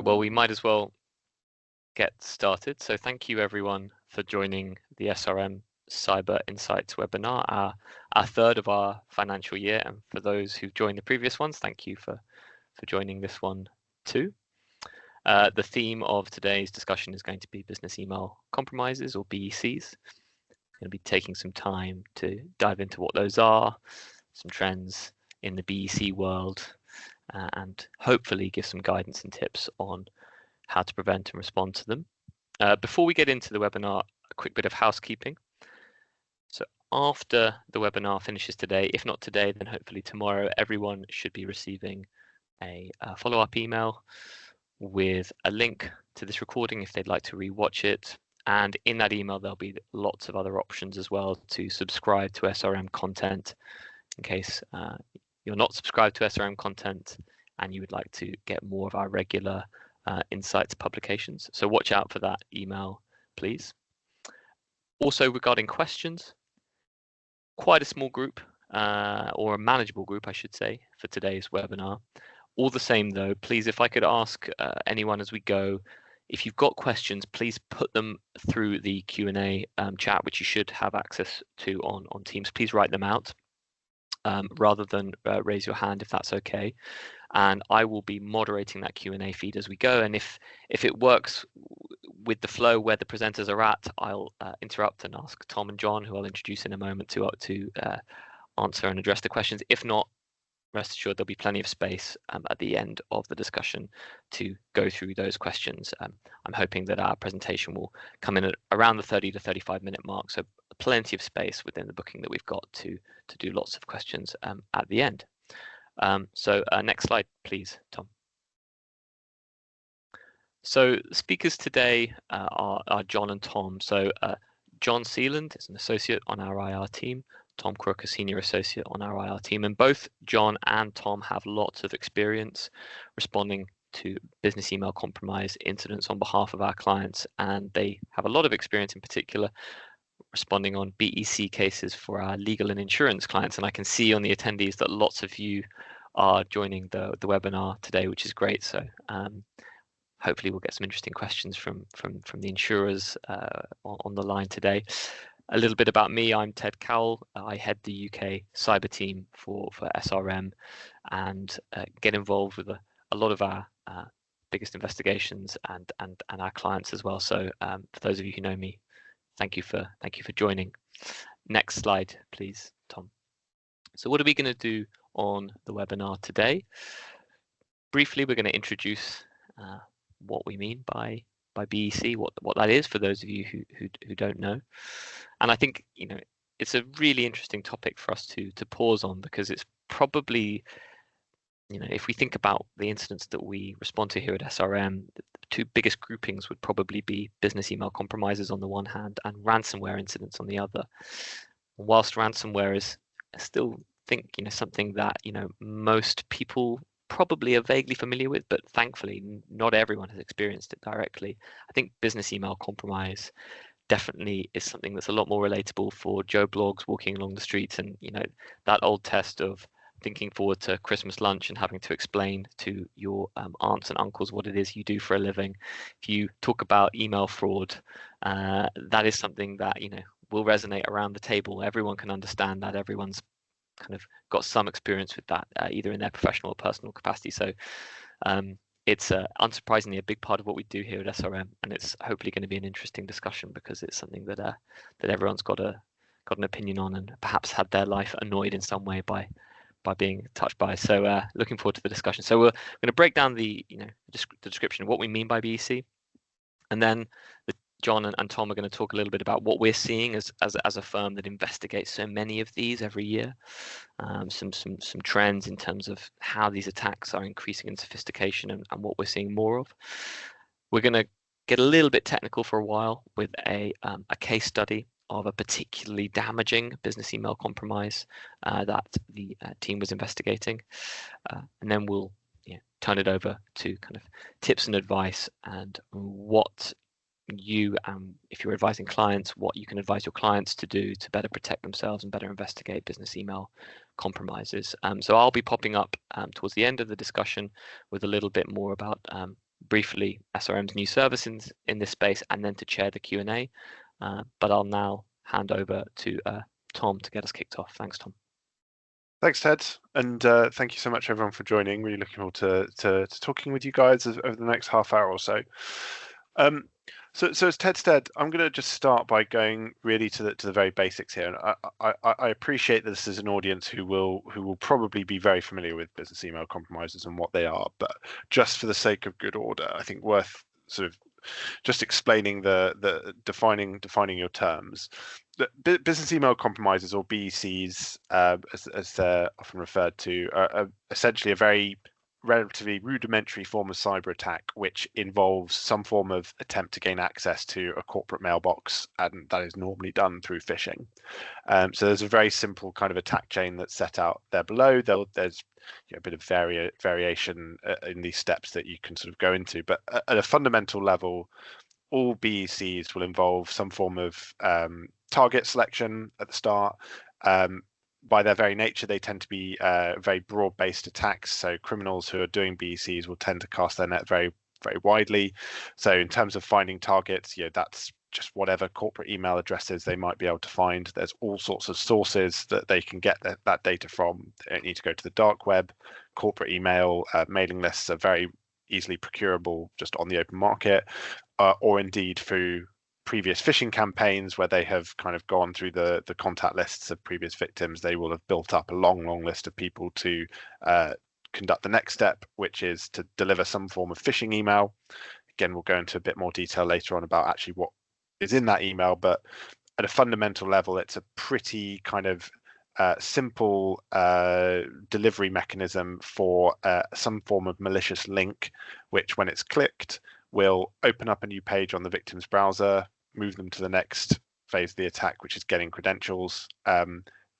right, well, we might as well get started. So thank you everyone for joining the SRM Cyber Insights webinar, our third of our financial year. And for those who've joined the previous ones, thank you for joining this one too. The theme of today's discussion is going to be business email compromises, or BECs. I'm going to be taking some time to dive into what those are, some trends in the BEC world, and hopefully give some guidance and tips on how to prevent and respond to them. Before we get into the webinar, a quick bit of housekeeping. So after the webinar finishes today, if not today, then hopefully tomorrow, everyone should be receiving a follow-up email with a link to this recording if they'd like to rewatch it. And in that email, there'll be lots of other options as well to subscribe to SRM content in case you're not subscribed to SRM content and you would like to get more of our regular insights publications. So watch out for that email, please. Also regarding questions, quite a small group, or a manageable group, I should say, for today's webinar. All the same though, please, if I could ask anyone as we go, if you've got questions, please put them through the Q&A chat, which you should have access to on Teams. Please write them out rather than raise your hand, if that's okay. And I will be moderating that Q&A feed as we go. And if it works with the flow where the presenters are at, I'll interrupt and ask Tom and John, who I'll introduce in a moment, to answer and address the questions. If not, rest assured there'll be plenty of space at the end of the discussion to go through those questions. I'm hoping that our presentation will come in at around the 30 to 35 minute mark, so plenty of space within the booking that we've got to do lots of questions at the end. So next slide, please, Tom. So speakers today are John and Tom. So John Sealand is an associate on our IR team. Tom Crook, a senior associate on our IR team, and both John and Tom have lots of experience responding to business email compromise incidents on behalf of our clients, and they have a lot of experience in particular responding on BEC cases for our legal and insurance clients. And I can see on the attendees that lots of you are joining the webinar today, which is great. So hopefully we'll get some interesting questions from the insurers on the line today. A little bit about me, I'm Ted Cowell. I head the UK cyber team for SRM and get involved with a lot of our biggest investigations and our clients as well. So for those of you who know me, thank you for joining. Next slide, please, Tom. So what are we going to do on the webinar today? Briefly, we're going to introduce what we mean by BEC, what that is for those of you who don't know. And I think, you know, it's a really interesting topic for us to pause on, because it's probably, you know, if we think about the incidents that we respond to here at SRM, the two biggest groupings would probably be business email compromises on the one hand and ransomware incidents on the other. Whilst ransomware is, I still think, you know, something that, you know, most people probably are vaguely familiar with, but thankfully not everyone has experienced it directly. I think business email compromise definitely is something that's a lot more relatable for Joe Blogs walking along the street, and, you know, that old test of thinking forward to Christmas lunch and having to explain to your aunts and uncles what it is you do for a living. If you talk about email fraud, that is something that, you know, will resonate around the table. Everyone can understand that. Everyone's kind of got some experience with that, either in their professional or personal capacity. So it's unsurprisingly a big part of what we do here at SRM, and it's hopefully going to be an interesting discussion, because it's something that that everyone's got an opinion on, and perhaps had their life annoyed in some way by being touched by. So looking forward to the discussion. So we're going to break down the description of what we mean by BEC, and then John and Tom are going to talk a little bit about what we're seeing as a firm that investigates so many of these every year. Some trends in terms of how these attacks are increasing in sophistication and what we're seeing more of. We're going to get a little bit technical for a while with a case study of a particularly damaging business email compromise that the team was investigating, and then we'll turn it over to kind of tips and advice, and what you, if you're advising clients, what you can advise your clients to do to better protect themselves and better investigate business email compromises. So I'll be popping up towards the end of the discussion with a little bit more about briefly SRM's new services in this space, and then to chair the Q&A. But I'll now hand over to Tom to get us kicked off. Thanks, Tom. Thanks, Ted, and thank you so much, everyone, for joining. Really looking forward to talking with you guys over the next half hour or so. So as Ted said, I'm going to just start by going really to the very basics here. And I appreciate that this is an audience who will probably be very familiar with business email compromises and what they are, but just for the sake of good order, I think worth sort of just explaining the defining your terms. The business email compromises, or BECs, as they're often referred to, are essentially a very relatively rudimentary form of cyber attack, which involves some form of attempt to gain access to a corporate mailbox, and that is normally done through phishing. So there's a very simple kind of attack chain that's set out there below. There's a bit of variation in these steps that you can sort of go into, but at a fundamental level, all BECs will involve some form of target selection at the start. By their very nature, they tend to be very broad-based attacks. So criminals who are doing BECs will tend to cast their net very, very widely. So in terms of finding targets, that's just whatever corporate email addresses they might be able to find. There's all sorts of sources that they can get that data from. They don't need to go to the dark web. Corporate email mailing lists are very easily procurable just on the open market, or indeed through previous phishing campaigns where they have kind of gone through the contact lists of previous victims. They will have built up a long list of people to conduct the next step, which is to deliver some form of phishing email. Again, we'll go into a bit more detail later on about actually what is in that email, but at a fundamental level, it's a pretty kind of simple delivery mechanism for some form of malicious link, which when it's clicked will open up a new page on the victim's browser, move them to the next phase of the attack, which is getting credentials.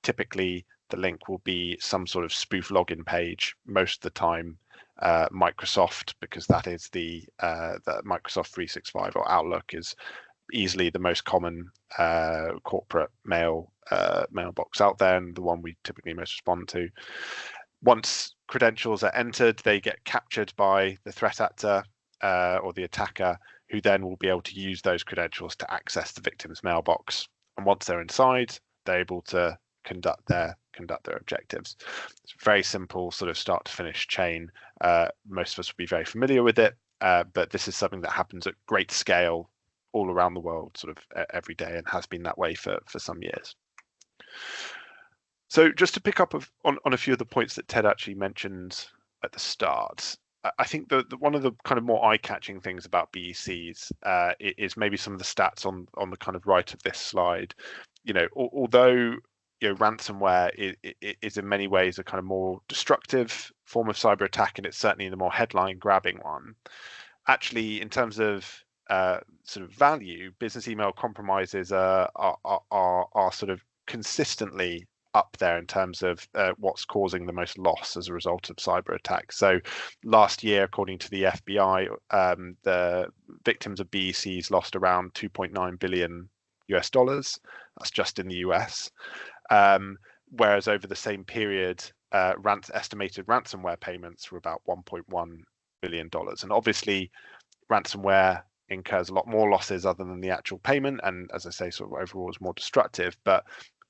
Typically, the link will be some sort of spoof login page, most of the time Microsoft, because that is the Microsoft 365 or Outlook is easily the most common corporate mailbox out there, and the one we typically most respond to. Once credentials are entered, they get captured by the threat actor or the attacker, who then will be able to use those credentials to access the victim's mailbox. And once they're inside, they're able to conduct their objectives. It's a very simple sort of start to finish chain. Most of us will be very familiar with it, but this is something that happens at great scale all around the world, sort of every day, and has been that way for some years. So just to pick up on a few of the points that Ted actually mentioned at the start, I think that one of the kind of more eye-catching things about BECs is maybe some of the stats on the kind of right of this slide. Although ransomware is in many ways a kind of more destructive form of cyber attack, and it's certainly the more headline-grabbing one. Actually, in terms of sort of value, business email compromises are sort of consistently up there in terms of what's causing the most loss as a result of cyber attacks. So last year, according to the FBI, the victims of BECs lost around $2.9 billion US. That's just in the US. Whereas over the same period, estimated ransomware payments were about $1.1 billion. And obviously, ransomware incurs a lot more losses other than the actual payment, and as I say, sort of overall is more destructive. But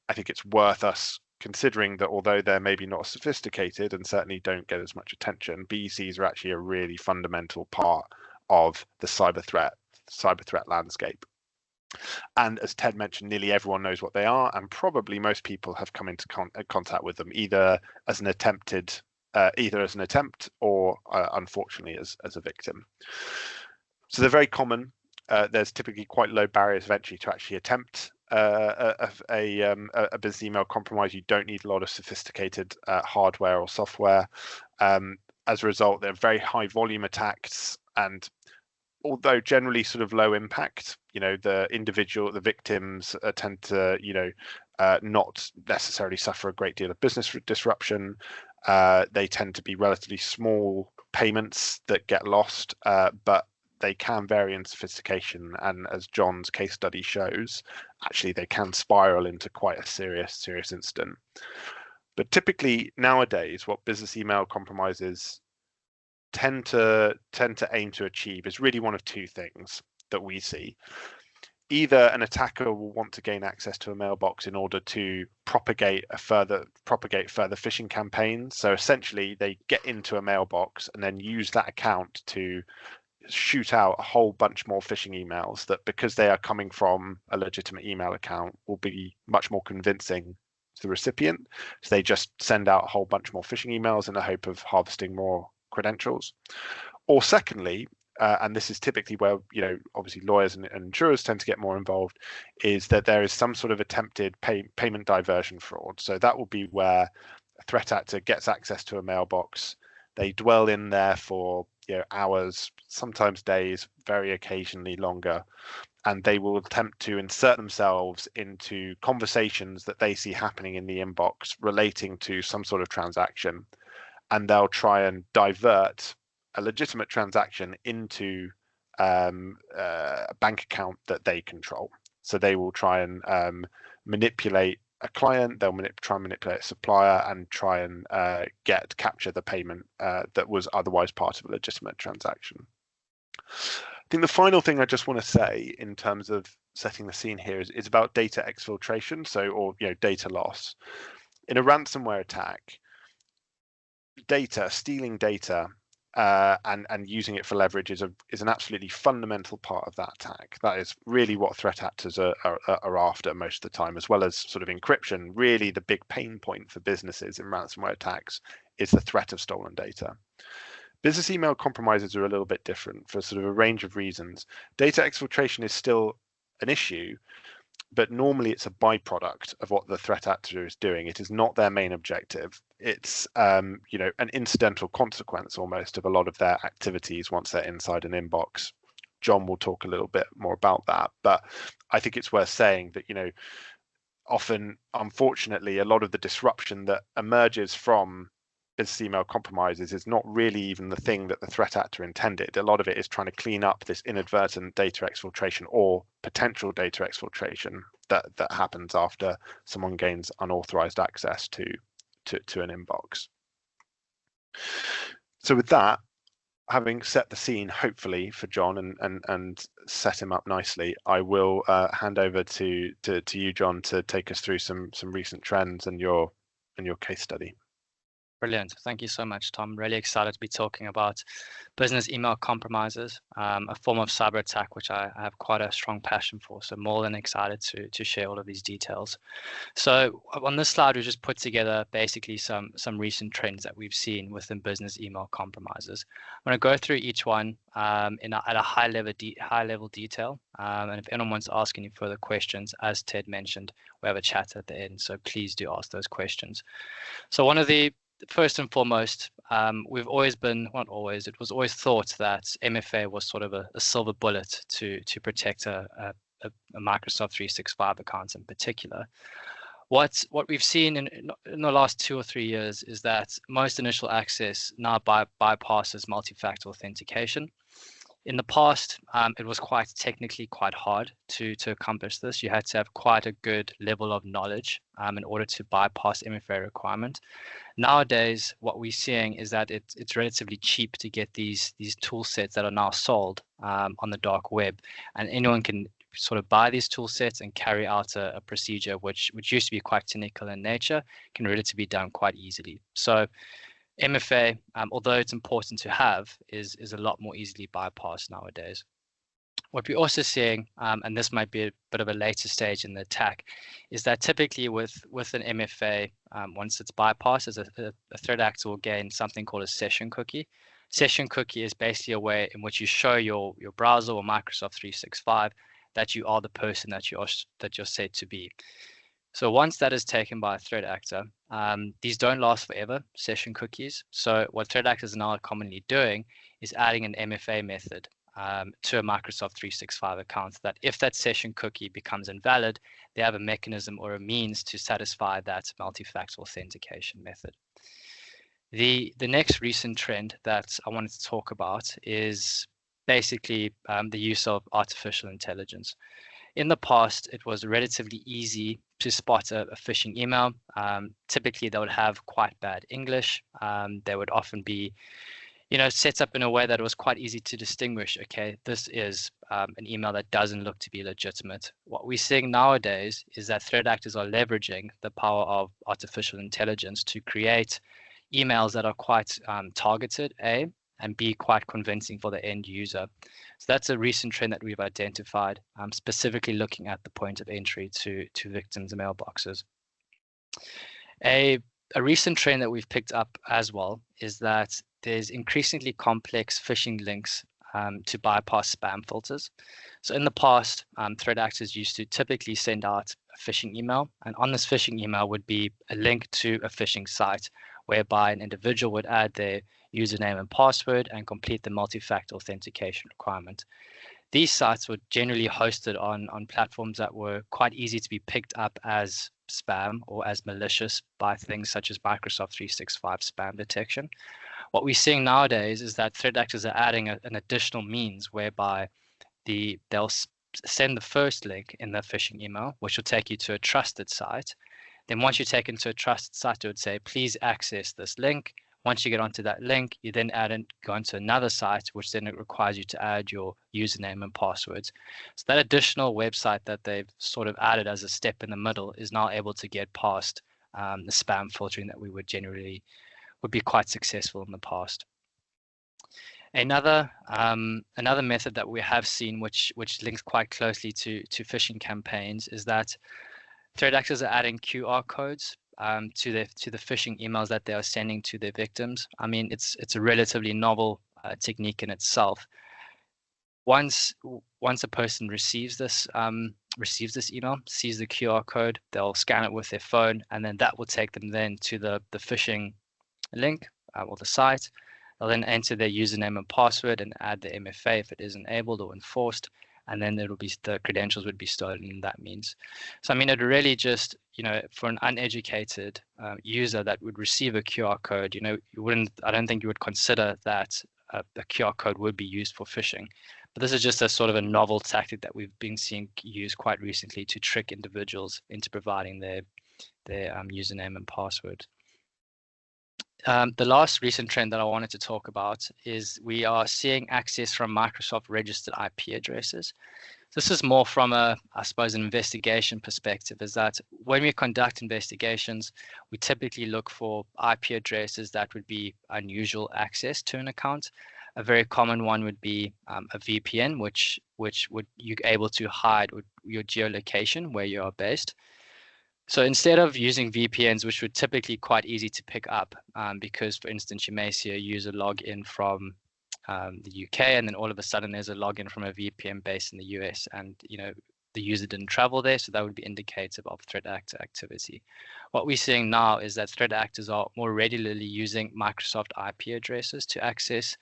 I think it's worth us considering that although they're maybe not sophisticated and certainly don't get as much attention, BECs are actually a really fundamental part of the cyber threat landscape. And as Ted mentioned, nearly everyone knows what they are, and probably most people have come into contact with them either as an attempt or unfortunately as a victim. So they're very common. There's typically quite low barriers of entry to actually attempt a business email compromise. You don't need a lot of sophisticated hardware or software. As a result, they're very high volume attacks, and although generally sort of low impact, the victims tend to not necessarily suffer a great deal of business disruption. They tend to be relatively small payments that get lost, but they can vary in sophistication, and as John's case study shows, actually they can spiral into quite a serious incident. But typically nowadays, what business email compromises tend to aim to achieve is really one of two things that we see. Either an attacker will want to gain access to a mailbox in order to propagate further phishing campaigns. So essentially, they get into a mailbox and then use that account to shoot out a whole bunch more phishing emails that, because they are coming from a legitimate email account, will be much more convincing to the recipient. So they just send out a whole bunch more phishing emails in the hope of harvesting more credentials. Or secondly, and this is typically where, obviously lawyers and insurers tend to get more involved, is that there is some sort of attempted payment diversion fraud. So that will be where a threat actor gets access to a mailbox. They dwell in there for hours, sometimes days, very occasionally longer, and they will attempt to insert themselves into conversations that they see happening in the inbox relating to some sort of transaction, and they'll try and divert a legitimate transaction into a bank account that they control. So they will try and manipulate a client, they'll try and manipulate a supplier, and try and capture the payment that was otherwise part of a legitimate transaction. I think the final thing I just want to say in terms of setting the scene here is about data exfiltration, or data loss. In a ransomware attack, stealing data and using it for leverage is an absolutely fundamental part of that attack. That is really what threat actors are after most of the time, as well as sort of encryption. Really, the big pain point for businesses in ransomware attacks is the threat of stolen data. Business email compromises are a little bit different for sort of a range of reasons. Data exfiltration is still an issue, but normally it's a byproduct of what the threat actor is doing. It is not their main objective. It's an incidental consequence almost of a lot of their activities once they're inside an inbox. John will talk a little bit more about that, but I think it's worth saying that often, unfortunately, a lot of the disruption that emerges from business email compromises is not really even the thing that the threat actor intended. A lot of it is trying to clean up this inadvertent data exfiltration or potential data exfiltration that happens after someone gains unauthorized access to an inbox. So with that, having set the scene hopefully for John and set him up nicely, I will hand over to you, John, to take us through some recent trends and your case study. Brilliant. Thank you so much, Tom. Really excited to be talking about business email compromises, a form of cyber attack which I have quite a strong passion for. So more than excited to share all of these details. So on this slide, we just put together basically some recent trends that we've seen within business email compromises. I'm going to go through each one at a high level detail. And if anyone wants to ask any further questions, as Ted mentioned, we have a chat at the end. So please do ask those questions. So one of the first and foremost, it was always thought that MFA was sort of a silver bullet to protect a Microsoft 365 account in particular. What we've seen in the last 2 or 3 years is that most initial access now bypasses multi-factor authentication. In the past, it was technically quite hard to accomplish this. You had to have quite a good level of knowledge in order to bypass MFA requirement. Nowadays, what we're seeing is that it's relatively cheap to get these tool sets that are now sold on the dark web, and anyone can sort of buy these tool sets and carry out a procedure which used to be quite technical in nature, can relatively be done quite easily. So MFA, although it's important to have, is a lot more easily bypassed nowadays. What we're also seeing, and this might be a bit of a later stage in the attack, is that typically with an MFA, once it's bypassed, a threat actor will gain something called a session cookie. Session cookie is basically a way in which you show your browser or Microsoft 365 that you are the person that you're said to be. So once that is taken by a threat actor, these don't last forever, session cookies. So what threat actors are now commonly doing is adding an MFA method to a Microsoft 365 account, that if that session cookie becomes invalid, they have a mechanism or a means to satisfy that multi-factor authentication method. The next recent trend that I wanted to talk about is basically the use of artificial intelligence. In the past, it was relatively easy to spot a phishing email. Typically, they would have quite bad English. They would often be, set up in a way that it was quite easy to distinguish, okay, this is an email that doesn't look to be legitimate. What we're seeing nowadays is that threat actors are leveraging the power of artificial intelligence to create emails that are quite targeted, A, and B, quite convincing for the end user. So that's a recent trend that we've identified, specifically looking at the point of entry to victims' mailboxes. A recent trend that we've picked up as well is that there's increasingly complex phishing links to bypass spam filters. So in the past, threat actors used to typically send out a phishing email, and on this phishing email would be a link to a phishing site whereby an individual would add their username and password and complete the multi-factor authentication requirement. These sites were generally hosted on platforms that were quite easy to be picked up as spam or as malicious by things such as Microsoft 365 spam detection. What we're seeing nowadays is that threat actors are adding an additional means whereby they'll send the first link in the phishing email, which will take you to a trusted site. Then once you're taken to a trusted site, it would say, please access this link. Once you get onto that link, you then go onto another site, which then it requires you to add your username and passwords. So that additional website that they've sort of added as a step in the middle is now able to get past the spam filtering that we would be quite successful in the past. Another method that we have seen, which links quite closely to phishing campaigns, is that threat actors are adding QR codes to the phishing emails that they are sending to their victims. I mean, it's a relatively novel technique in itself. Once a person receives this email, sees the QR code, they'll scan it with their phone, and then that will take them then to the phishing link or the site. They'll then enter their username and password and add the MFA if it is enabled or enforced, and then the credentials would be stolen in that means. So I mean, it really just, for an uneducated user that would receive a QR code, I don't think you would consider that a QR code would be used for phishing. But this is just a sort of a novel tactic that we've been seeing used quite recently to trick individuals into providing their username and password. The last recent trend that I wanted to talk about is we are seeing access from Microsoft registered IP addresses. This is more from I suppose, an investigation perspective, is that when we conduct investigations, we typically look for IP addresses that would be unusual access to an account. A very common one would be a VPN, which would you're able to hide your geolocation where you are based. So instead of using VPNs, which would typically quite easy to pick up, because, for instance, you may see a user log in from the UK, and then all of a sudden there's a login from a VPN based in the US, and the user didn't travel there, so that would be indicative of threat actor activity. What we're seeing now is that threat actors are more regularly using Microsoft IP addresses to access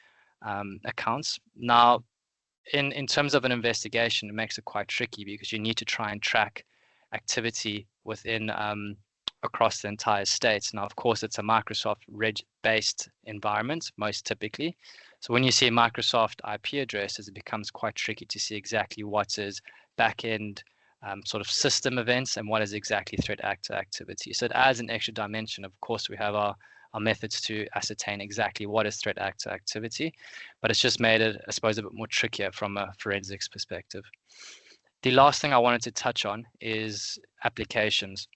accounts. Now, in terms of an investigation, it makes it quite tricky because you need to try and track activity within across the entire state. Now, of course, it's a Microsoft based environment most typically. So when you see Microsoft IP addresses, it becomes quite tricky to see exactly what is back-end sort of system events and what is exactly threat actor activity. So it adds an extra dimension. Of course, we have our methods to ascertain exactly what is threat actor activity, but it's just made it, I suppose, a bit more trickier from a forensics perspective. The last thing I wanted to touch on is applications.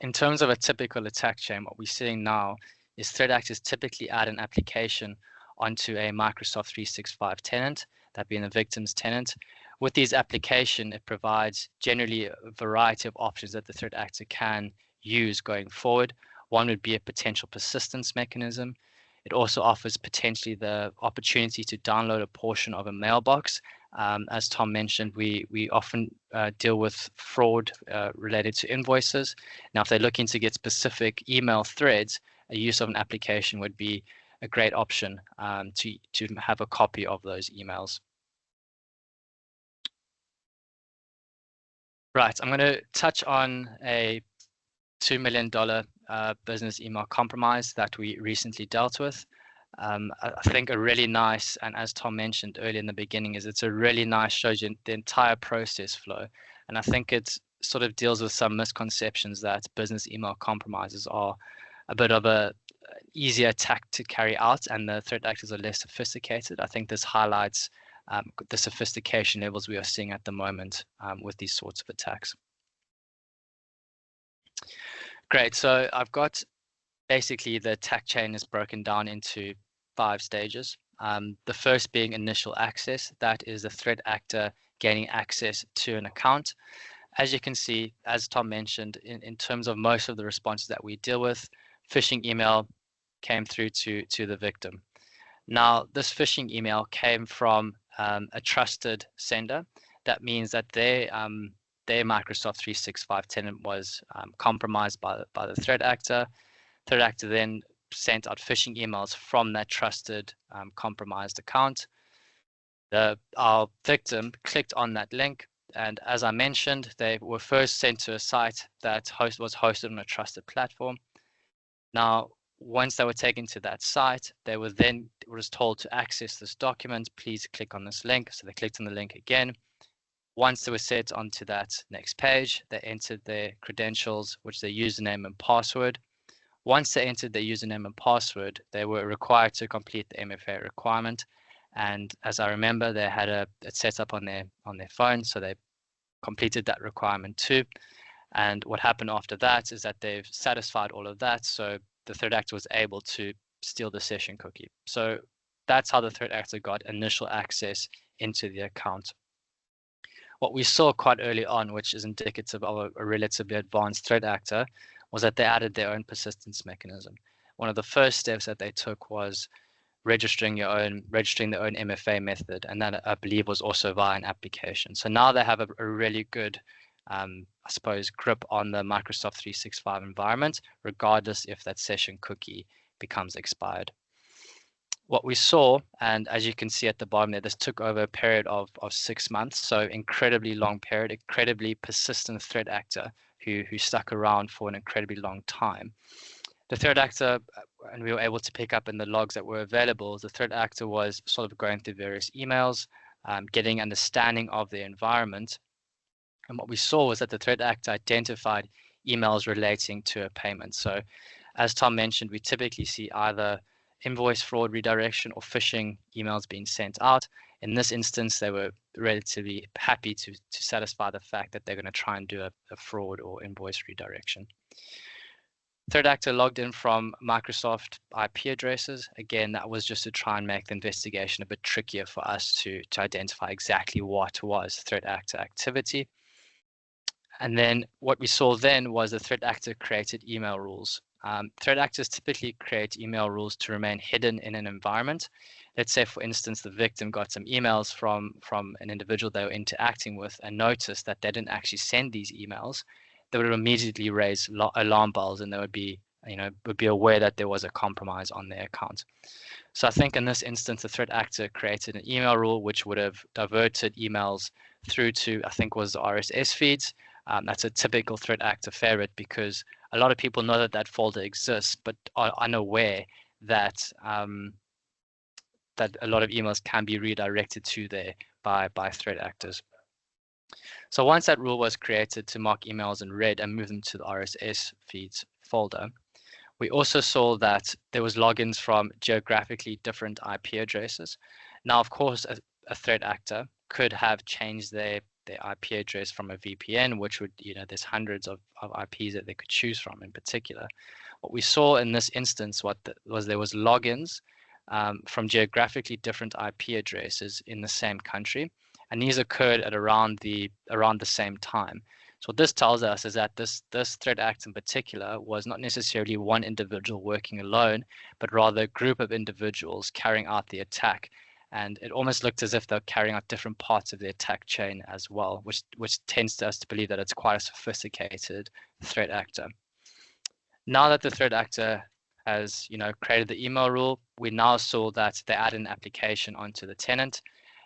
In terms of a typical attack chain, what we're seeing now is threat actors typically add an application onto a Microsoft 365 tenant, that being the victim's tenant. With these application, it provides generally a variety of options that the threat actor can use going forward. One would be a potential persistence mechanism. It also offers potentially the opportunity to download a portion of a mailbox. As Tom mentioned, we often deal with fraud related to invoices. Now, if they're looking to get specific email threads, a use of an application would be a great option to have a copy of those emails. Right, I'm going to touch on a $2 million business email compromise that we recently dealt with. I think a really nice, and as Tom mentioned earlier in the beginning, is it's a really nice, shows you the entire process flow. And I think it sort of deals with some misconceptions that business email compromises are a bit of a easier attack to carry out, and the threat actors are less sophisticated. I think this highlights the sophistication levels we are seeing at the moment with these sorts of attacks. Great, so I've got basically the attack chain is broken down into 5 stages. The first being initial access. That is the threat actor gaining access to an account. As you can see, as Tom mentioned, in terms of most of the responses that we deal with, phishing email came through to the victim. Now, this phishing email came from a trusted sender. That means that their Microsoft 365 tenant was compromised by the threat actor. Threat actor then sent out phishing emails from that trusted compromised account. Our victim clicked on that link, and as I mentioned, they were first sent to a site that was hosted on a trusted platform. Now, once they were taken to that site, they were then told to access this document. Please click on this link. So they clicked on the link again. Once they were set onto that next page, they entered their credentials, which their username and password. Once they entered their username and password, they were required to complete the MFA requirement. And as I remember, they had it set up on their phone, so they completed that requirement too. And what happened after that is that they've satisfied all of that, so the threat actor was able to steal the session cookie. So that's how the threat actor got initial access into the account. What we saw quite early on, which is indicative of a relatively advanced threat actor, was that they added their own persistence mechanism. One of the first steps that they took was registering their own MFA method, and that I believe was also via an application. So now they have a really good, I suppose, grip on the Microsoft 365 environment, regardless if that session cookie becomes expired. What we saw, and as you can see at the bottom there, this took over a period of 6 months, so incredibly long period, incredibly persistent threat actor who stuck around for an incredibly long time. The threat actor, and we were able to pick up in the logs that were available, the threat actor was sort of going through various emails, getting understanding of the environment. And what we saw was that the threat actor identified emails relating to a payment. So as Tom mentioned, we typically see either invoice fraud redirection or phishing emails being sent out. In this instance, they were relatively happy to satisfy the fact that they're going to try and do a fraud or invoice redirection. Threat actor logged in from Microsoft IP addresses. Again, that was just to try and make the investigation a bit trickier for us to identify exactly what was threat actor activity. And then what we saw then was the threat actor created email rules. Threat actors typically create email rules to remain hidden in an environment. Let's say, for instance, the victim got some emails from an individual they were interacting with and noticed that they didn't actually send these emails. They would immediately raise alarm bells, and they would be aware that there was a compromise on their account. So I think in this instance, the threat actor created an email rule which would have diverted emails through to, I think, was the RSS feeds. That's a typical threat actor favorite because a lot of people know that folder exists, but are unaware that that a lot of emails can be redirected to there by threat actors. So once that rule was created to mark emails in red and move them to the RSS feeds folder, we also saw that there was logins from geographically different IP addresses. Now, of course, a threat actor could have changed their IP address from a VPN, which would, there's hundreds of IPs that they could choose from in particular. What we saw in this instance was there was logins from geographically different IP addresses in the same country, and these occurred at around the same time. So what this tells us is that this threat act in particular was not necessarily one individual working alone, but rather a group of individuals carrying out the attack. And it almost looked as if they're carrying out different parts of the attack chain as well, which tends to us to believe that it's quite a sophisticated threat actor. Now that the threat actor has created the email rule, we now saw that they add an application onto the tenant.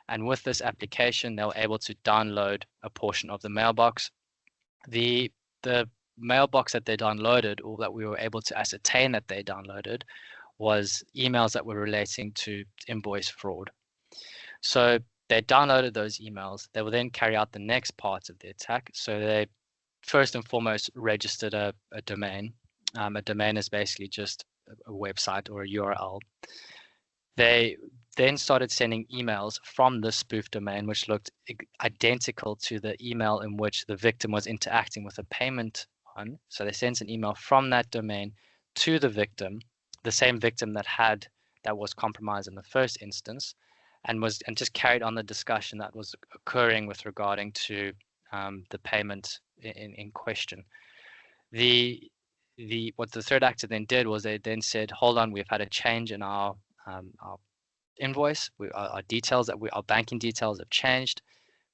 And with this application, they were able to download a portion of the mailbox. The mailbox that they downloaded, or that we were able to ascertain that they downloaded, was emails that were relating to invoice fraud. So they downloaded those emails. They will then carry out the next part of the attack. So they first and foremost registered a domain. A domain is basically just a website or a URL. They then started sending emails from this spoof domain, which looked identical to the email in which the victim was interacting with a payment on. So they sent an email from that domain to the victim, the same victim that was compromised in the first instance, and just carried on the discussion that was occurring with regarding to the payment in question. What the threat actor then did was they then said, hold on, we've had a change in our invoice. Our details our banking details have changed.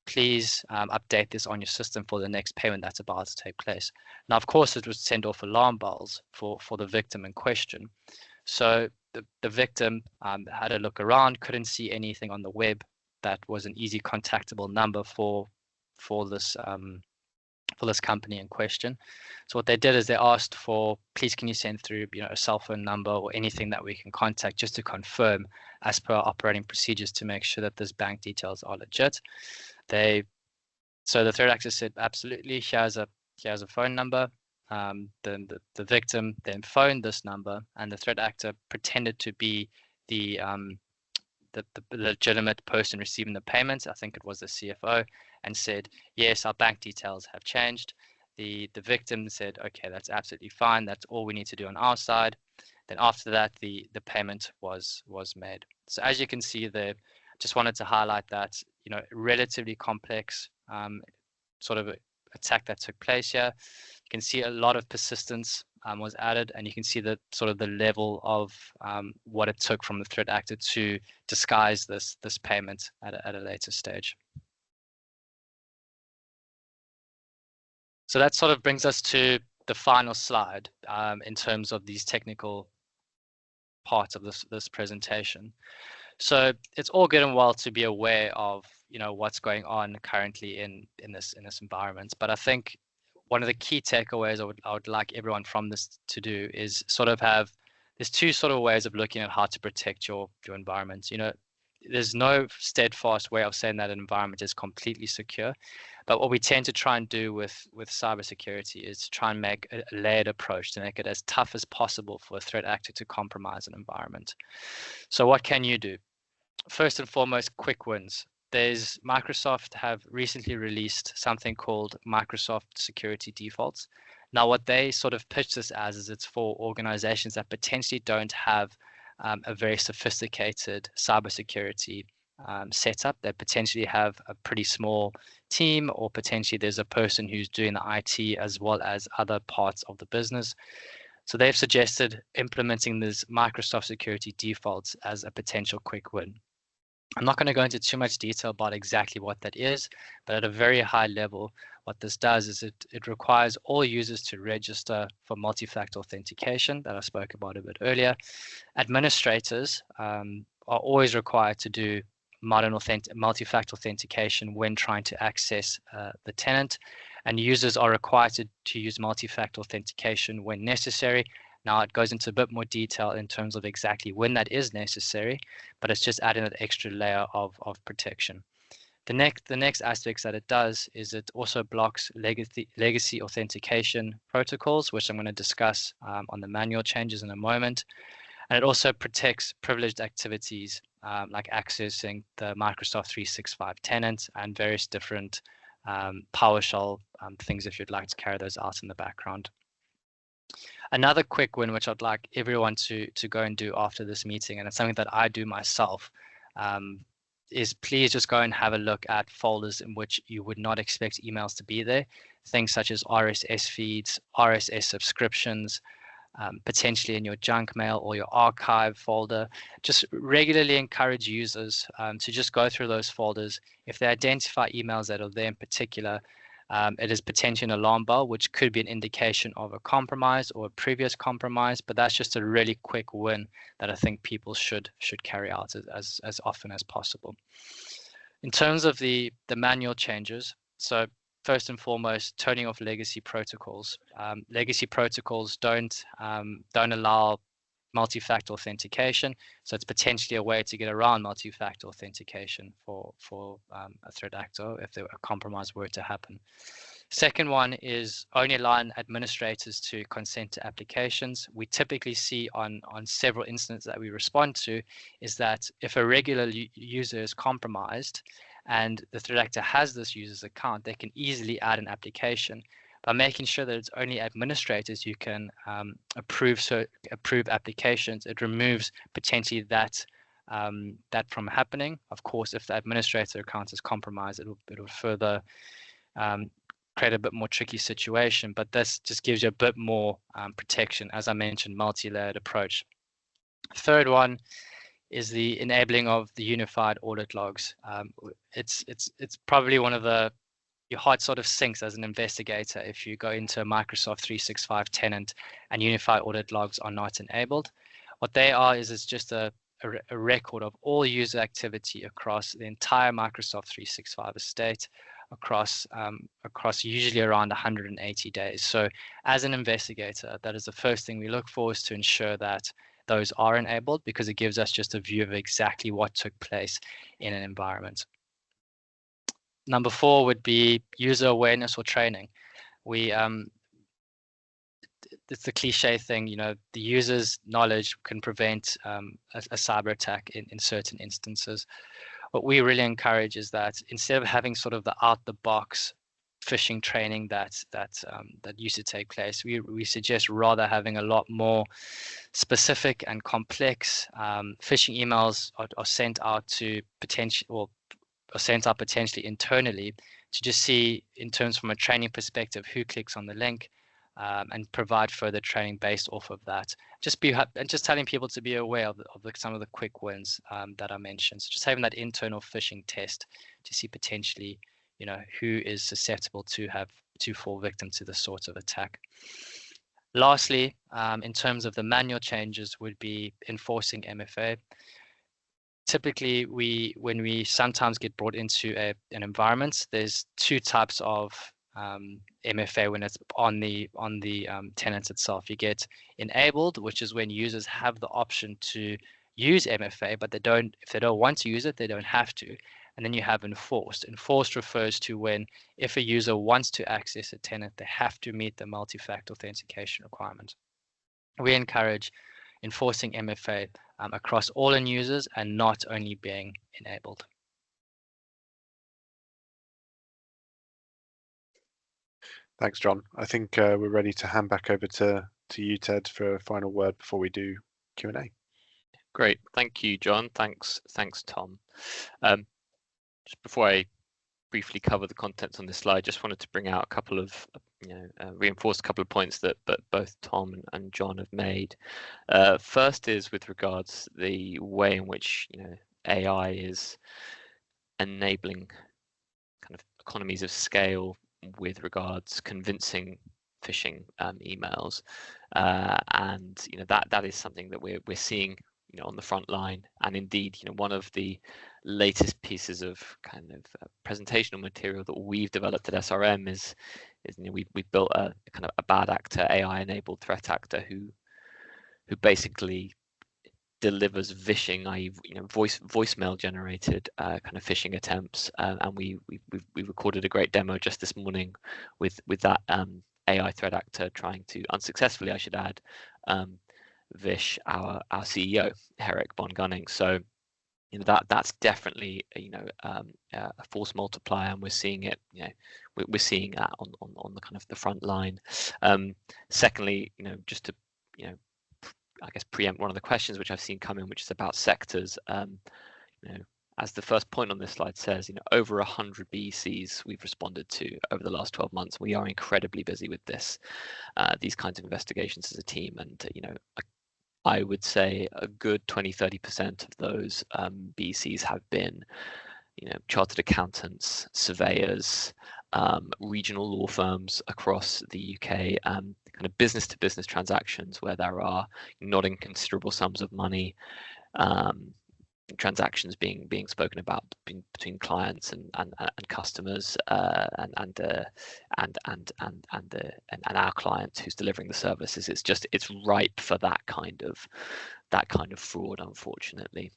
Please update this on your system for the next payment that's about to take place. Now, of course, it would send off alarm bells for the victim in question. So the victim had a look around, couldn't see anything on the web that was an easy contactable number for this company in question. So what they did is they asked for, please can you send through a cell phone number or anything that we can contact just to as per our operating procedures to make sure that this bank details are legit. So the threat actor said, absolutely, here's a phone number. Then the victim then phoned this number, and the threat actor pretended to be the legitimate person receiving the payment. I think it was the CFO, and said, yes, our bank details have changed. The victim said, okay, that's absolutely fine. That's all we need to do on our side. Then after that, the payment was made. So as you can see there, just wanted to highlight that, relatively complex sort of attack that took place here. You can see a lot of persistence was added, and you can see that sort of the level of what it took from the threat actor to disguise this payment at a later stage. So that sort of brings us to the final slide in terms of these technical parts of this presentation. So it's all good and well to be aware of what's going on currently in this environment, but I think one of the key takeaways I would like everyone from this to do is sort of there's two sort of ways of looking at how to protect your environment. There's no steadfast way of saying that an environment is completely secure, but what we tend to try and do with cybersecurity is to try and make a layered approach to make it as tough as possible for a threat actor to compromise an environment. So what can you do? First and foremost, quick wins. Microsoft have recently released something called Microsoft Security Defaults. Now, what they sort of pitch this as is it's for organizations that potentially don't have a very sophisticated cybersecurity setup, that potentially have a pretty small team, or potentially there's a person who's doing the IT as well as other parts of the business. So they've suggested implementing these Microsoft Security Defaults as a potential quick win. I'm not going to go into too much detail about exactly what that is, but at a very high level, what this does is it requires all users to register for multi-factor authentication that I spoke about a bit earlier. Administrators are always required to do multi-factor authentication when trying to access the tenant, and users are required to use multi-factor authentication when necessary. Now, it goes into a bit more detail in terms of exactly when that is necessary, but it's just adding that extra layer of protection. The next aspects that it does is it also blocks legacy authentication protocols, which I'm going to discuss on the manual changes in a moment. And it also protects privileged activities like accessing the Microsoft 365 tenant and various different PowerShell things if you'd like to carry those out in the background. Another quick win, which I'd like everyone to go and do after this meeting, and it's something that I do myself, is please just go and have a look at folders in which you would not expect emails to be there. Things such as RSS feeds, RSS subscriptions, potentially in your junk mail or your archive folder. Just regularly encourage users to just go through those folders. If they identify emails that are there in particular, it is potentially an alarm bell, which could be an indication of a compromise or a previous compromise, but that's just a really quick win that I think people should carry out as often as possible. In terms of the manual changes, so first and foremost, turning off legacy protocols. Legacy protocols don't allow multi-factor authentication, so it's potentially a way to get around multi-factor authentication for a threat actor if a compromise were to happen. Second one is only allowing administrators to consent to applications. We typically see on several instances that we respond to is that if a regular user is compromised and the threat actor has this user's account, they can easily add an application. By making sure that it's only administrators who can approve applications, it removes potentially that from happening. Of course, if the administrator account is compromised, it'll further create a bit more tricky situation, but this just gives you a bit more protection, as I mentioned, multi-layered approach. Third one is the enabling of the unified audit logs. It's probably one of your heart sort of sinks as an investigator if you go into a Microsoft 365 tenant and unified audit logs are not enabled. What they are is it's just a record of all user activity across the entire Microsoft 365 estate, across usually around 180 days. So as an investigator, that is the first thing we look for, is to ensure that those are enabled, because it gives us just a view of exactly what took place in an environment. Number 4 would be user awareness or training. It's the cliche thing, the user's knowledge can prevent a cyber attack in certain instances. What we really encourage is that instead of having sort of the out-the-box phishing training that used to take place, we suggest rather having a lot more specific and complex phishing emails are sent out to potentially internally to just see, in terms from a training perspective, who clicks on the link, and provide further training based off of that. Just telling people to be aware of some of the quick wins that I mentioned. So just having that internal phishing test to see potentially, who is susceptible to fall victim to this sort of attack. Lastly, in terms of the manual changes, would be enforcing MFA. Typically, when we sometimes get brought into an environment, there's 2 types of MFA when it's on the tenant itself. You get enabled, which is when users have the option to use MFA, but if they don't want to use it, they don't have to. And then you have enforced. Enforced refers to when, if a user wants to access a tenant, they have to meet the multi-factor authentication requirement. We encourage enforcing MFA across all end users and not only being enabled. Thanks, John. I think we're ready to hand back over to you, Ted, for a final word before we do Q&A. Great, thank you, John. Thanks, Tom. Just before I briefly cover the contents on this slide, just wanted to bring out a couple of, reinforce a couple of points that both Tom and John have made. First is with regards the way in which AI is enabling kind of economies of scale with regards convincing phishing emails, and that is something that we're seeing on the front line. And indeed, one of the latest pieces of kind of presentational material that we've developed at SRM is we've built a kind of a bad actor, AI enabled threat actor who basically delivers vishing, i.e., voicemail generated kind of phishing attempts, and we recorded a great demo just this morning with that AI threat actor trying to, unsuccessfully I should add, vish our CEO Herrick von Gunning. So that's definitely a force multiplier, and we're seeing it. We're seeing that on the kind of the front line. Secondly, just to I guess preempt one of the questions which I've seen come in, which is about sectors. As the first point on this slide says, over 100 BECs we've responded to over the last 12 months. We are incredibly busy with these kinds of investigations as a team, and I would say a good 20-30% of those BECs have been chartered accountants, surveyors, regional law firms across the UK, kind of business to business transactions where there are not inconsiderable sums of money, transactions being spoken about between clients and customers, and our client who's delivering the services. It's ripe for that kind of fraud, unfortunately.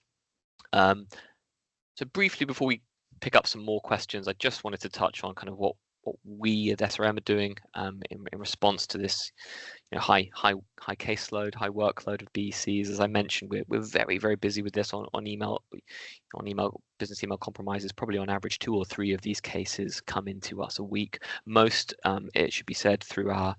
So briefly, before we pick up some more questions, I just wanted to touch on kind of what what we at SRM are doing in response to this high caseload, high workload of BECs. As I mentioned, we're very, very busy with this on email. Business email compromises. Probably on average 2 or 3 of these cases come into us a week. Most, it should be said, through our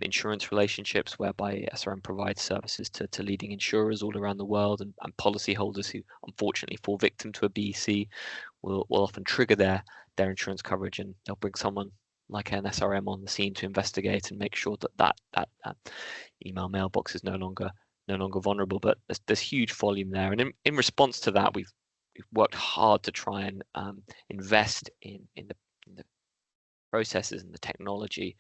insurance relationships, whereby SRM provides services to leading insurers all around the world, and policyholders who unfortunately fall victim to a BEC will often trigger their insurance coverage, and they'll bring someone like an SRM on the scene to investigate and make sure that email mailbox is no longer vulnerable. But there's huge volume there, and in response to that, we've worked hard to try and invest in the processes and the technology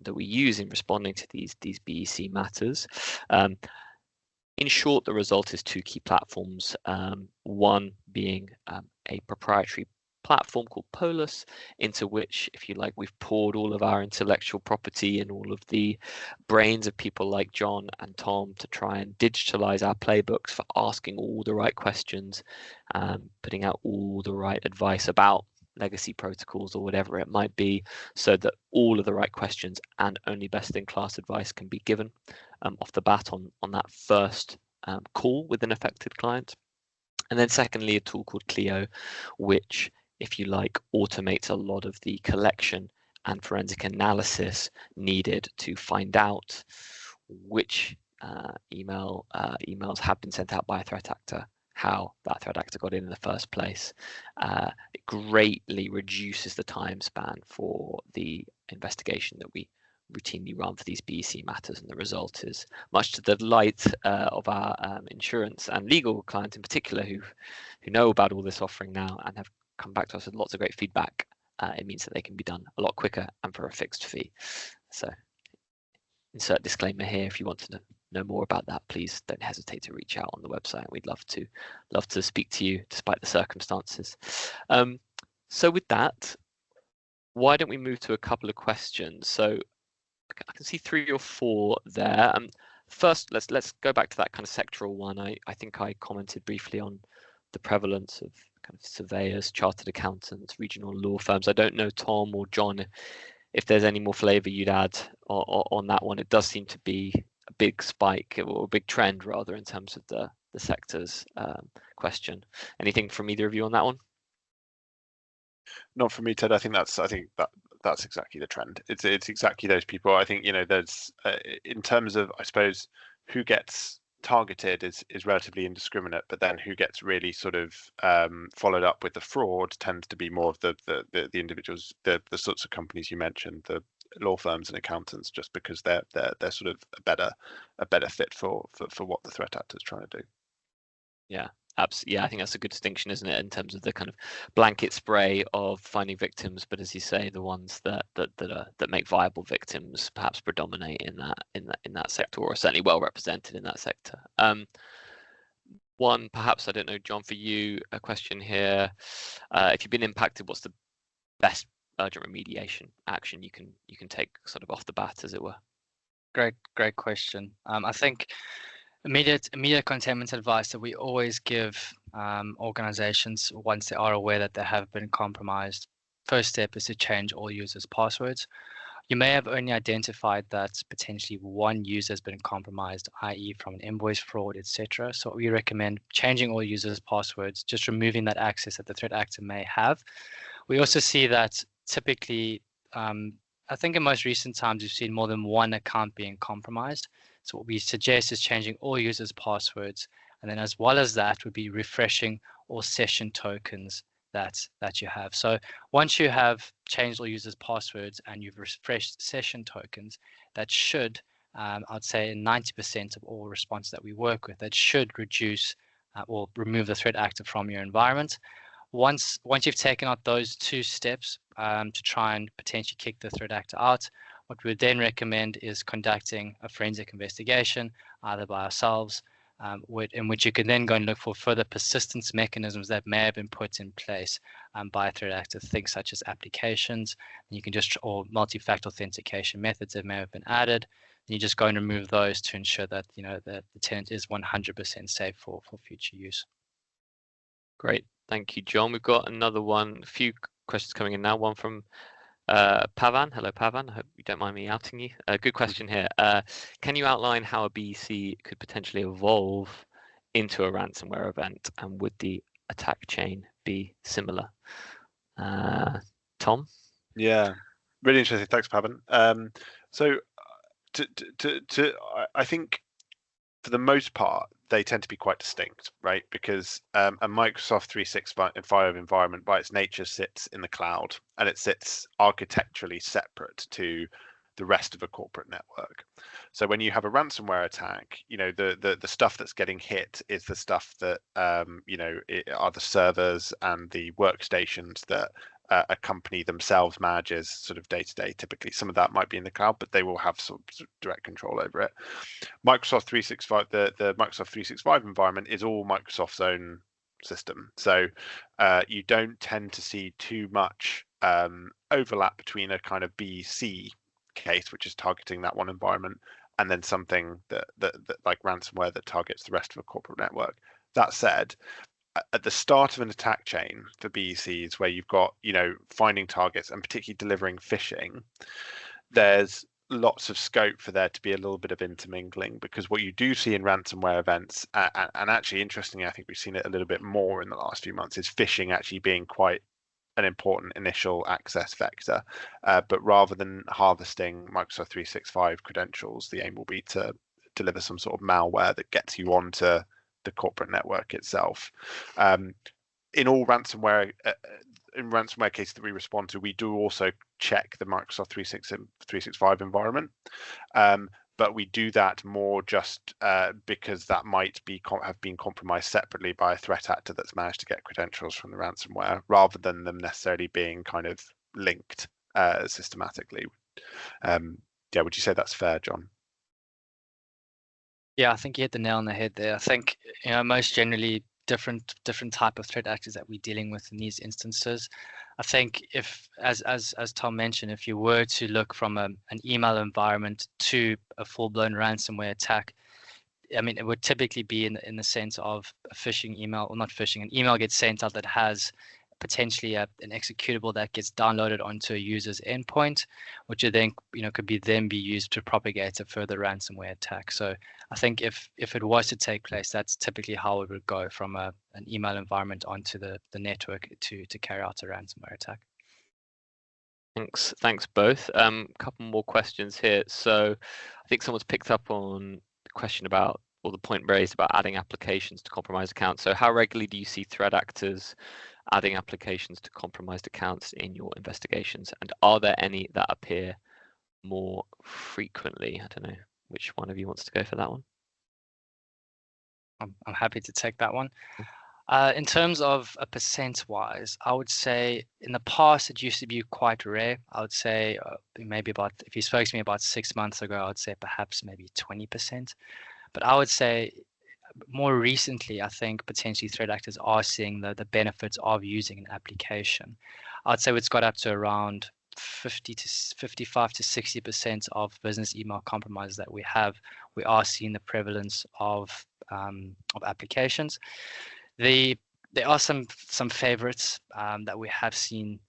that we use in responding to these BEC matters. In short, the result is 2 key platforms. One being a proprietary platform called Polus, into which, if you like, we've poured all of our intellectual property and all of the brains of people like John and Tom to try and digitalize our playbooks for asking all the right questions, putting out all the right advice about legacy protocols or whatever it might be, so that all of the right questions and only best-in-class advice can be given off the bat on that first call with an affected client. And then secondly, a tool called Clio, which, if you like, automates a lot of the collection and forensic analysis needed to find out which emails have been sent out by a threat actor, how that threat actor got in the first place. It greatly reduces the time span for the investigation that we routinely run for these BEC matters, and the result is, much to the delight of our insurance and legal clients in particular, who know about all this offering now and have come back to us with lots of great feedback. It means that they can be done a lot quicker and for a fixed fee. So, insert disclaimer here: if you want to know more about that, please don't hesitate to reach out on the website. We'd love to speak to you despite the circumstances. So with that, why don't we move to a couple of questions? So I can see 3 or 4 there. First, let's go back to that kind of sectoral one. I think I commented briefly on the prevalence of kind of surveyors, chartered accountants, regional law firms. I don't know, Tom or John, if there's any more flavour you'd add on that one. It does seem to be a big spike, or a big trend rather, in terms of the sector's question. Anything from either of you on that one? Not for me, Ted. I think that's exactly the trend. It's exactly those people. I think, there's in terms of, I suppose, who gets targeted is relatively indiscriminate, but then who gets really sort of followed up with the fraud tends to be more of the individuals, the sorts of companies you mentioned, the law firms and accountants, just because they're sort of a better fit for what the threat actor is trying to do. Yeah. Absolutely. Yeah, I think that's a good distinction, isn't it, in terms of the kind of blanket spray of finding victims, but as you say, the ones that make viable victims perhaps predominate in that sector, or are certainly well represented in that sector. One, perhaps, I don't know, John, for you, a question here: if you've been impacted, what's the best urgent remediation action you can take, sort of off the bat, as it were? Great question. I think immediate containment advice that we always give organizations once they are aware that they have been compromised. First step is to change all users' passwords. You may have only identified that potentially one user has been compromised, i.e. from an invoice fraud, etc. So we recommend changing all users' passwords, just removing that access that the threat actor may have. We also see that typically, I think in most recent times, we've seen more than one account being compromised. So what we suggest is changing all users' passwords, and then as well as that would be refreshing all session tokens that you have. So once you have changed all users' passwords and you've refreshed session tokens, that should, I'd say 90% of all responses that we work with, that should reduce or remove the threat actor from your environment. Once you've taken out those 2 steps to try and potentially kick the threat actor out, what we would then recommend is conducting a forensic investigation, either by ourselves, in which you can then go and look for further persistence mechanisms that may have been put in place by a threat actor, things such as applications, and you can or multi-factor authentication methods that may have been added. And you just go and remove those to ensure that that the tenant is 100% safe for future use. Great, thank you, John. We've got another one, a few questions coming in now. One from Pavan, hello Pavan. I hope you don't mind me outing you. Good question here. Can you outline how a BEC could potentially evolve into a ransomware event, and would the attack chain be similar? Tom? Yeah, really interesting. Thanks, Pavan. So, I think for the most part, they tend to be quite distinct, right? Because a Microsoft 365 environment, by its nature, sits in the cloud, and it sits architecturally separate to the rest of a corporate network. So when you have a ransomware attack, the stuff that's getting hit is the stuff that are the servers and the workstations that a company themselves manages sort of day to day. Typically, some of that might be in the cloud, but they will have some sort of direct control over it. Microsoft 365, the Microsoft 365 environment is all Microsoft's own system. So you don't tend to see too much overlap between a kind of BEC case, which is targeting that one environment, and then something that like ransomware that targets the rest of a corporate network. That said, at the start of an attack chain for BECs, where you've got finding targets and particularly delivering phishing, there's lots of scope for there to be a little bit of intermingling, because what you do see in ransomware events, and actually interestingly, I think we've seen it a little bit more in the last few months, is phishing actually being quite an important initial access vector. But rather than harvesting Microsoft 365 credentials, the aim will be to deliver some sort of malware that gets you onto the corporate network itself. In all ransomware cases that we respond to, we do also check the Microsoft 365 environment. But we do that more just because that might have been compromised separately by a threat actor that's managed to get credentials from the ransomware, rather than them necessarily being kind of linked systematically. Would you say that's fair, John? Yeah, I think you hit the nail on the head there. I think most generally different type of threat actors that we're dealing with in these instances. I think if, as Tom mentioned, if you were to look from an email environment to a full-blown ransomware attack, I mean, it would typically be in the sense of a phishing email, or not phishing, an email gets sent out that has potentially an executable that gets downloaded onto a user's endpoint, which then could be used to propagate a further ransomware attack. So I think if it was to take place, that's typically how it would go from an email environment onto the network to carry out a ransomware attack. Thanks both. Couple more questions here. So I think someone's picked up on the question about, or the point raised about adding applications to compromised accounts. So how regularly do you see threat actors adding applications to compromised accounts in your investigations? And are there any that appear more frequently? I don't know which one of you wants to go for that one. I'm happy to take that one. In terms of a percent-wise, I would say in the past it used to be quite rare. I would say maybe about, if you spoke to me about 6 months ago, I would say perhaps maybe 20%. But I would say more recently, I think potentially threat actors are seeing the benefits of using an application. I'd say it's got up to around 55 to 60% of business email compromises that we have. We are seeing the prevalence of applications. There are some favorites that we have seen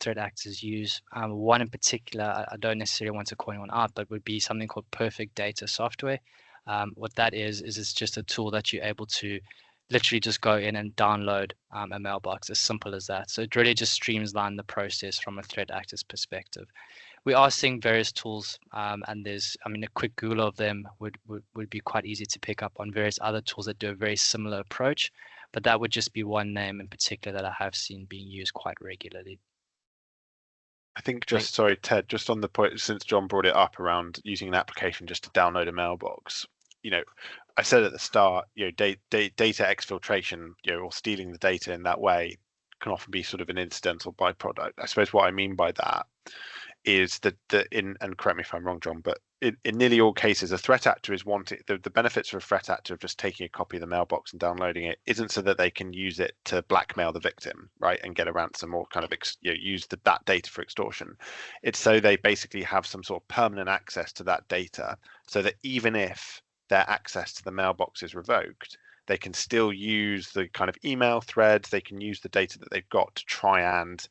threat actors use. One in particular, I don't necessarily want to call anyone out, but would be something called Perfect Data Software. What that is it's just a tool that you're able to literally just go in and download a mailbox, as simple as that. So it really just streamlines the process from a threat actor's perspective. We are seeing various tools, and there's, I mean, a quick Google of them would be quite easy to pick up on various other tools that do a very similar approach. But that would just be one name in particular that I have seen being used quite regularly. I think sorry, Ted, just on the point, since John brought it up around using an application just to download a mailbox, I said at the start, data exfiltration, or stealing the data in that way can often be sort of an incidental byproduct. I suppose what I mean by that is that and correct me if I'm wrong, John, but in nearly all cases, a threat actor is wanting the benefits for a threat actor of just taking a copy of the mailbox and downloading it isn't so that they can use it to blackmail the victim, right, and get a ransom or kind of use that data for extortion. It's so they basically have some sort of permanent access to that data, so that even if their access to the mailbox is revoked, they can still use the kind of email threads, they can use the data that they've got to try and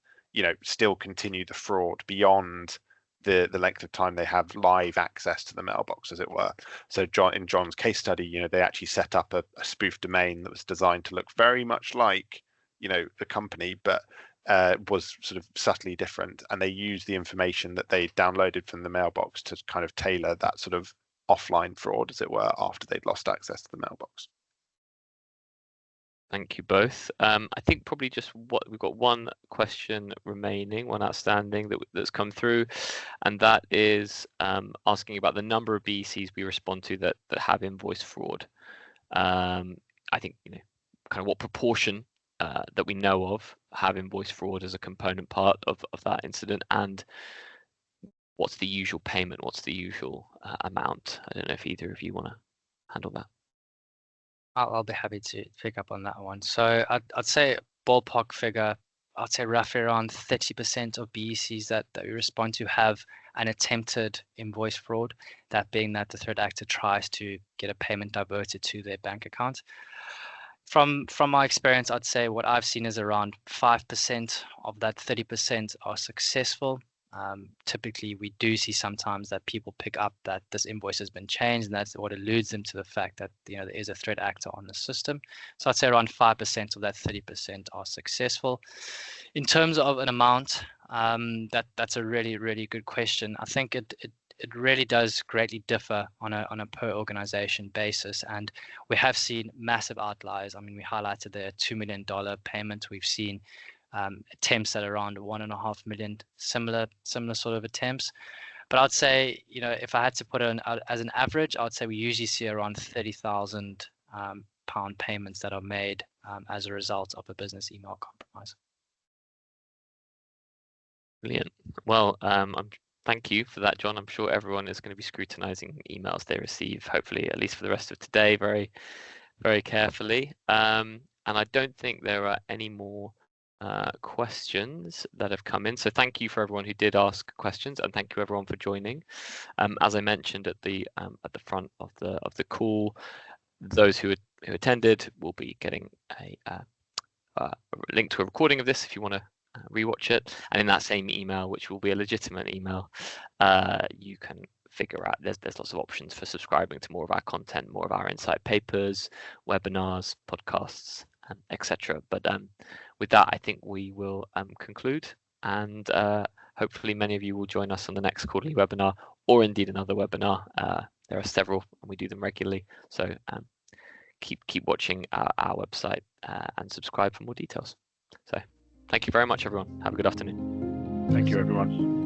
still continue the fraud beyond the length of time they have live access to the mailbox, as it were. So in John's case study, they actually set up a spoof domain that was designed to look very much like, the company, but was sort of subtly different. And they used the information that they downloaded from the mailbox to kind of tailor that sort of offline fraud, as it were, after they'd lost access to the mailbox. Thank you both. I think probably we've got one question remaining, one outstanding that's come through, and that is asking about the number of BECs we respond to that have invoice fraud. I think kind of what proportion that we know of have invoice fraud as a component part of that incident, and what's the usual payment, what's the usual amount. I don't know if either of you want to handle that. I'll be happy to pick up on that one. So I'd say ballpark figure, I'd say roughly around 30% of BECs that we respond to have an attempted invoice fraud, that being that the threat actor tries to get a payment diverted to their bank account. From my experience, I'd say what I've seen is around 5% of that 30% are successful. Typically, we do see sometimes that people pick up that this invoice has been changed, and that's what alludes them to the fact that there is a threat actor on the system. So I'd say around 5% of that 30% are successful. In terms of an amount, that's a really, really good question. I think it really does greatly differ on a per organization basis, and we have seen massive outliers. I mean, we highlighted the $2 million payment. We've seen attempts at around 1.5 million, similar sort of attempts. But I'd say, if I had to put it as an average, I'd say we usually see around 30,000 pound payments that are made as a result of a business email compromise. Brilliant. Well, thank you for that, John. I'm sure everyone is going to be scrutinizing emails they receive, hopefully, at least for the rest of today, very, very carefully. And I don't think there are any more questions that have come in, so thank you for everyone who did ask questions, and thank you everyone for joining. As I mentioned at the front of the call, those who attended will be getting a link to a recording of this if you want to rewatch it, and in that same email, which will be a legitimate email, you can figure out there's lots of options for subscribing to more of our content, more of our insight papers, webinars, podcasts, etc. But with that, I think we will conclude, and hopefully many of you will join us on the next quarterly webinar, or indeed another webinar. There are several, and we do them regularly, so keep watching our website and subscribe for more details. So thank you very much, everyone. Have a good afternoon. Thank you, everyone.